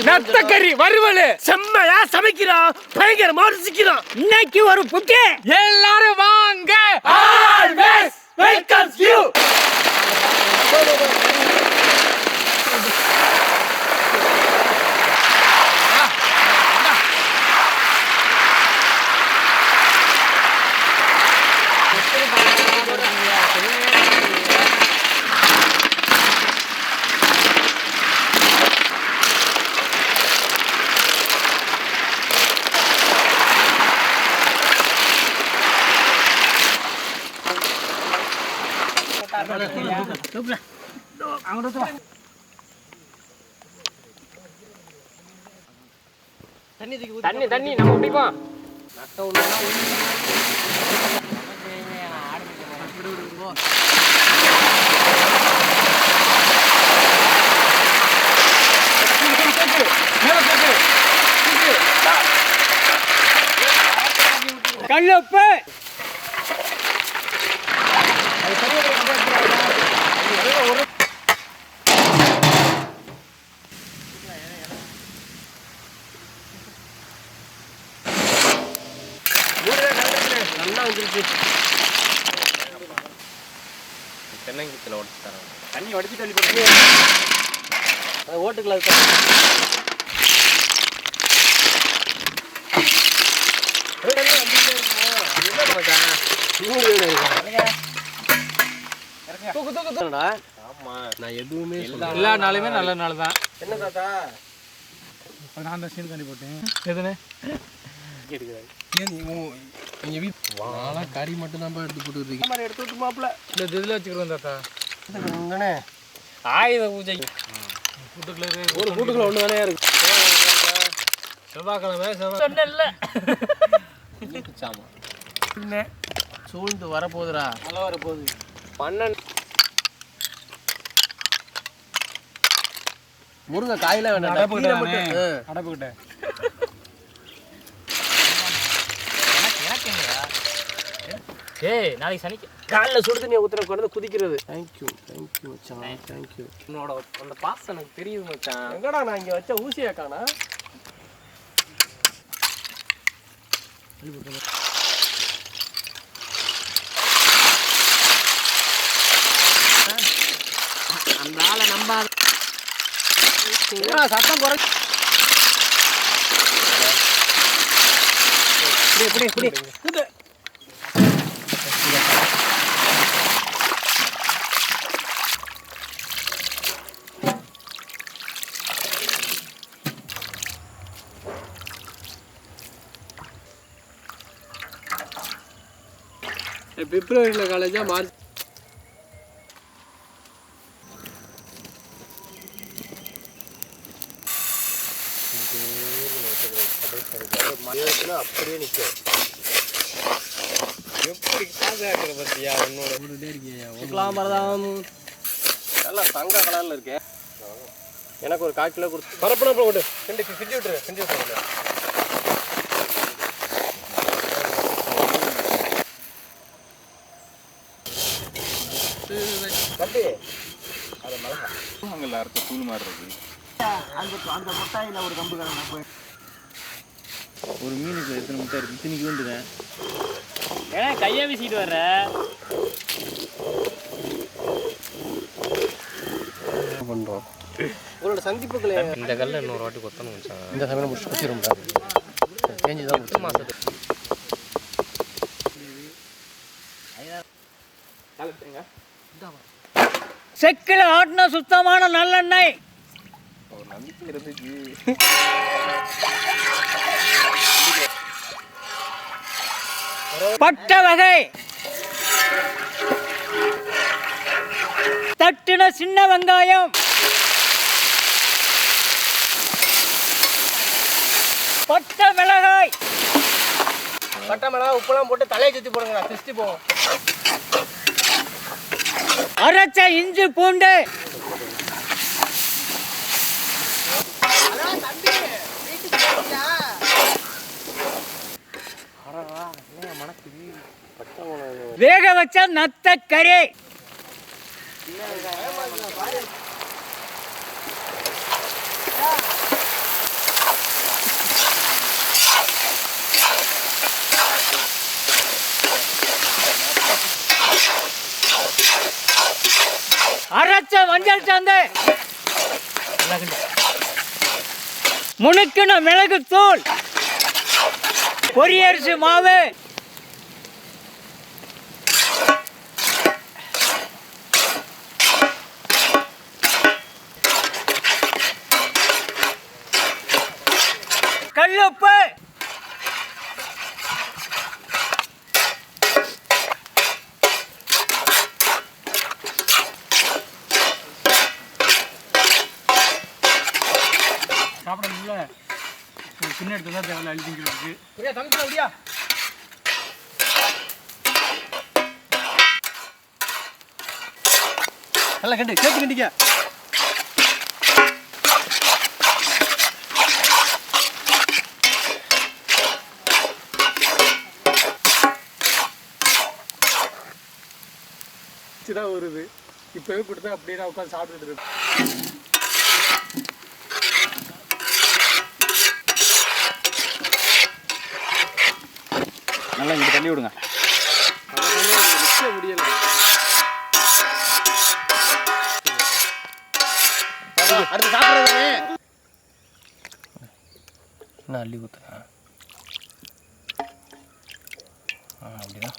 நத்தக்கறி வறுவல் செம்மையா சமைக்கிறான், பயங்கரமா ருசிக்கிறான். இன்னைக்கு ஒரு புட்டு, எல்லாரும் வாங்க. Always welcomes you. தண்ணி தண்ணி நம்ம குடிப்போம். கல்லுப்பு நல்லா வந்துருச்சு. தென்னங்கீத்துல உடச்சு தராங்க. தண்ணி உடச்சி தள்ளி போட்டு அது ஓட்டுக்குள்ள எதுவுமே எல்லா நாளுமே நல்ல நாள் தான். என்ன தாத்தா நான் தான் சீன் காண்டி போட்டேன். எதுனே கறி மட்டும் தான் எடுத்து போட்டு எடுத்து விட்டு மாப்பிள்ள இந்த இதில் வச்சுக்கிறோம் தாத்தா. ஆயுத பூஜை ஒரு வீட்டுக்குள்ள ஒன்று தானே இருக்கு. செவ்வாய்க்கிழமை செவ்வாய் சூழ்ந்து வரப்போகுதுரா, மழை வரப்போகுது. 12 முருங்கை காயில வேண்டாம். அடப்புக்கிட்ட நாளைக்கு சனிக்கு காலைல சுடு தண்ணியை ஊற்றுற கொண்டு குதிக்கிறது. தேங்க்யூ தேங்க்யூ மச்சான், தேங்க்யூ. என்னோட அந்த பாஸ் எனக்கு தெரியுது மச்சான். எங்கடா நான் இங்கே வச்ச ஊசியை காணா? அந்த ஆளை நம்பாத. சத்தம் குறை. பிப்ரவரியில் காலேஜா மார்ச் அப்படியே நிற்கும். எப்படி காசாக்குற பத்தியா உன்னோட நல்லா தங்க கலரில் இருக்கேன். எனக்கு ஒரு 1/4 கிலோ கொடுத்து பரப்புனப்ப போட்டு செஞ்சு விட்டுரு. செஞ்சு விட்டுரு. கட்டி அது மிளகா அங்கே அறுத்த தூள் மாதிரி இருக்கு. அந்த முட்டாயில் ஒரு கம்பு கிழங்கு ஒரு மீனுக்கு எத்தனை முட்டை இருக்கு? இத்தனைக்கு வந்துடுறேன். ஏன்னா கையை வீசிட்டு வர்ற பண்ணுறோம். உங்களோட சந்திப்புகளை இந்த கல்ல இன்னொரு வாட்டி கொத்தணும். இந்த சமையல் முடிச்சு வச்சிருந்தா தேஞ்சி தான் முடிச்சு மாசத்து செக்கில் ஆட்டின சுத்தமான நல்லெண்ணெய். ஒரு நம்பிக்கை இருந்துச்சு. பட்ட வகை தட்டின சின்ன வெங்காயம், பட்டை மிளகாய். பட்டை மிளகாய் உப்புலாம் போட்டு தலையை சுற்றி போடுங்க, சிஸ்டி போவோம். அரைச்ச இஞ்சி பூண்டு, வேக வச்ச நத்தக்கறி, அரைச்ச மஞ்சள் சாந்து, முணுக்கின மிளகு தூள், பொரியரிசி மாவு, கல்லுப்பு, சாப்பிட முடியல. சின்ன இடத்துல தான் தேவையில்ல அள்ளி திங்கிறதுக்கு. அப்படியா தம்பிக்கு அப்படியா நல்லா கண்டு கேட்டு கண்டிக்க. தான் வருது. இப்போவே கொடுத்தா அப்படியே நான் உட்காந்து சாப்பிட்டுட்டு இருக்கேன். நல்லா இங்கே தள்ளி விடுங்க. நிற்க முடியல. அடுத்து சாப்பிட்றது நான் அள்ளி ஊற்றுறேன். அப்படிதான்.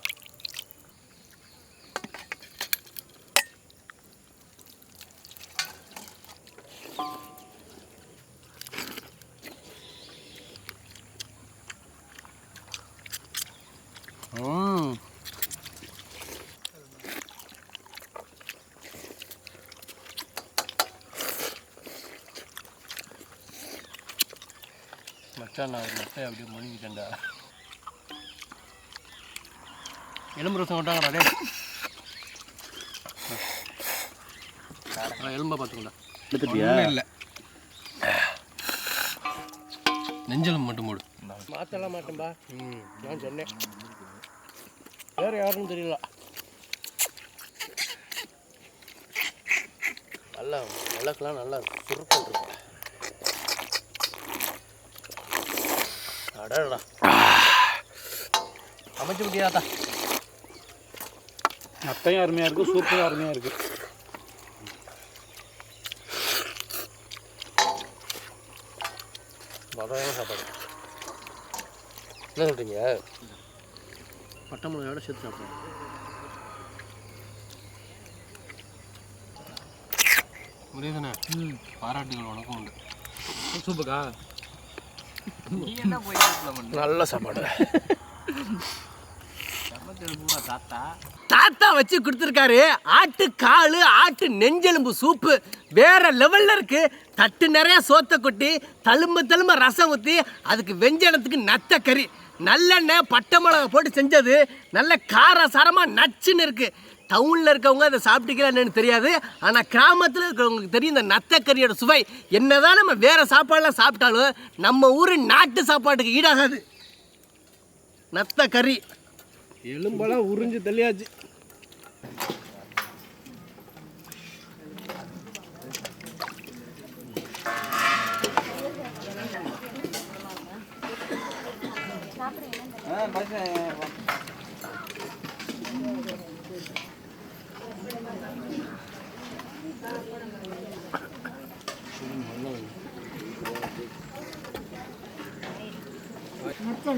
மச்சான் நான் ஒரு மட்டை அப்படியே முழுங்கிட்டேன்டா. எலும்பு ரசம் விட்டாங்கடா டே. எலும்பை பார்த்துக்கோண்டா. எடுத்துட்டியா? இல்லை, நெஞ்சலும் மட்டும் போடு. மாற்றலாம் மாட்டேன்பா. நான் சொன்னேன். வேறு யாருன்னு தெரியல. நல்லா விளக்கெலாம் நல்லா சுருக்கம் இருக்கு. அடடா அமைச்சு முடியாதா. மட்டையும் அருமையாக இருக்குது, சூப்பரும் அருமையாக இருக்குது. வகையான சாப்பாடு. என்ன சொல்கிறீங்க? பட்டை மிளகாயோட சேர்த்து சாப்பிடுவோம். முடியுதுண்ணே. பாராட்டுகள் உனக்கும் உண்டு. சூப்பர்க்கா. நல்ல சாப்பாடு. தாத்தா வச்சு கொடுத்துருக்காரு. ஆட்டு காலு, ஆட்டு நெஞ்செலும்பு சூப்பு வேற லெவல்ல இருக்கு. தட்டு நிறைய சோத்தை கொட்டி தழும்ப ரசம் ஊற்றி அதுக்கு வெஞ்சனத்துக்கு நத்த கறி, நல்லெண்ணெய் பட்டை மிளகா போட்டு செஞ்சது. நல்ல காரசாரமாக நச்சுன்னு இருக்கு. டவுனில் இருக்கவங்க அதை சாப்பிட்டுக்கலான்னு தெரியாது, ஆனால் கிராமத்தில் இருக்கிறவங்களுக்கு தெரியும் இந்த நத்தக்கறியோட சுவை. என்னதான் நம்ம வேற சாப்பாடுலாம் சாப்பிட்டாலும் நம்ம ஊர் நாட்டு சாப்பாட்டுக்கு ஈடாகாது. நத்தக்கறி எலும்பெல்லாம் உறிஞ்சு தள்ளியாச்சு.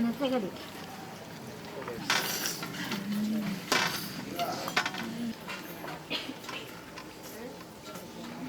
நெத்தக்கறி